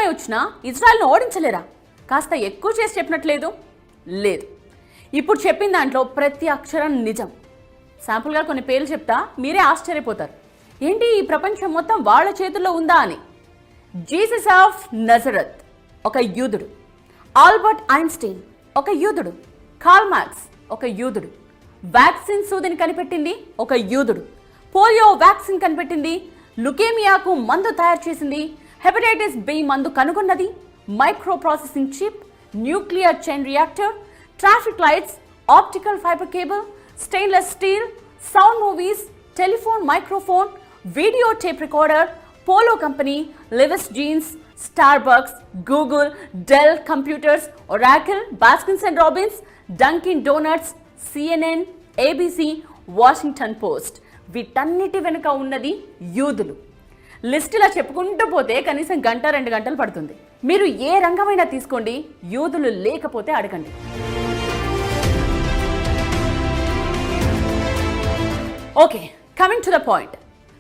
వచ్చినా ఇజ్రాయెల్ను ఓడించలేరా? కాస్త ఎక్కువ చేసి చెప్పినట్లేదు? లేదు. ఇప్పుడు చెప్పిన దాంట్లో ప్రతి అక్షరం నిజం. శాంపుల్గా కొన్ని పేర్లు చెప్తా, మీరే ఆశ్చర్యపోతారు. ఏంటి ఈ ప్రపంచం మొత్తం వాళ్ళ చేతుల్లో ఉందా అని. జీసస్ ఆఫ్ నజరత్ ఒక యూదుడు, ఆల్బర్ట్ ఐన్స్టీన్ ఒక యూదుడు, కార్ల్ మార్క్స్ ఒక యూదుడు, వ్యాక్సిన్ సూదిని కనిపెట్టింది ఒక యూదుడు, పోలియో వ్యాక్సిన్ కనిపెట్టింది, లుకేమియాకు మందు తయారు చేసింది, హెపటైటిస్ బి మందు కనుగొన్నది, micro processing chip, nuclear chain reactor, traffic lights, optical fibre cable, stainless steel, sound movies, telephone microphone, video tape recorder, Polo company, Levi's jeans, Starbucks, Google, Dell computers, Oracle, Baskin and Robbins, Dunkin Donuts, CNN, ABC, Washington Post. వీటన్నిటి వెనుక ఉన్నది యూదులు. లిస్టులా చెప్పుకుంటూ పోతే కనీసం గంట 2 గంటలు పడుతుంది. మీరు ఏ రంగమైనా తీసుకోండి, యూదులు లేకపోతే అడగండి. Okay, coming to the point.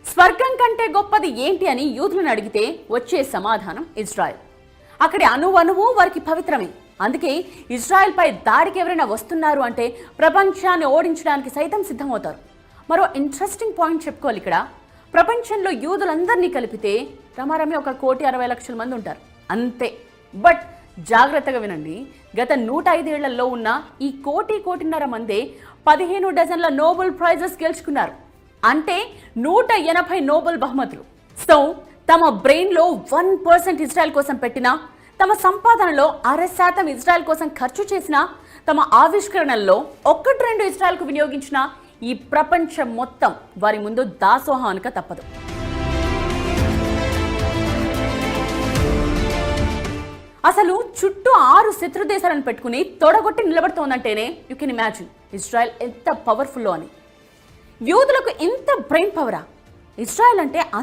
స్వర్గం కంటే గొప్పది ఏంటి అని యూదులను అడిగితే వచ్చే సమాధానం ఇజ్రాయెల్. అక్కడి అణువణువు వారికి పవిత్రమే. అందుకే ఇజ్రాయెల్ పై దాడికి ఎవరైనా వస్తున్నారు అంటే ప్రపంచాన్ని ఓడించడానికి సైతం సిద్ధమవుతారు. మరో ఇంట్రెస్టింగ్ పాయింట్ చెప్పుకోవాలి ఇక్కడ. ప్రపంచంలో యూదులందరినీ కలిపితే రమారమి 1,60,00,000 మంది ఉంటారు అంతే. బట్ జాగ్రత్తగా వినండి, గత 105 ఏళ్లలో ఉన్న ఈ 1,00,00,000 మందే 15 డజన్ల నోబెల్ ప్రైజెస్ గెలుచుకున్నారు. అంటే 180 నోబెల్ బహుమతులు. సో తమ బ్రెయిన్లో 1% ఇజ్రాయెల్ కోసం పెట్టినా, తమ సంపాదనలో 0.5% ఇజ్రాయెల్ కోసం ఖర్చు చేసిన, తమ ఆవిష్కరణల్లో 1-2 ఇజ్రాయెల్కు వినియోగించిన ఈ ప్రపంచం మొత్తం వారి ముందు దాసోహానిక తప్పదు. అసలు చుట్టూ 6 శత్రు దేశాలను పెట్టుకుని తొడగొట్టి నిలబడుతోందంటేనే యూ కెన్ ఇమాజిన్ ఇజ్రాయెల్ ఎంత పవర్ఫుల్లో అని. యూదులకు ఇంత బ్రెయిన్ పవరా? ఇజ్రాయెల్ అంటే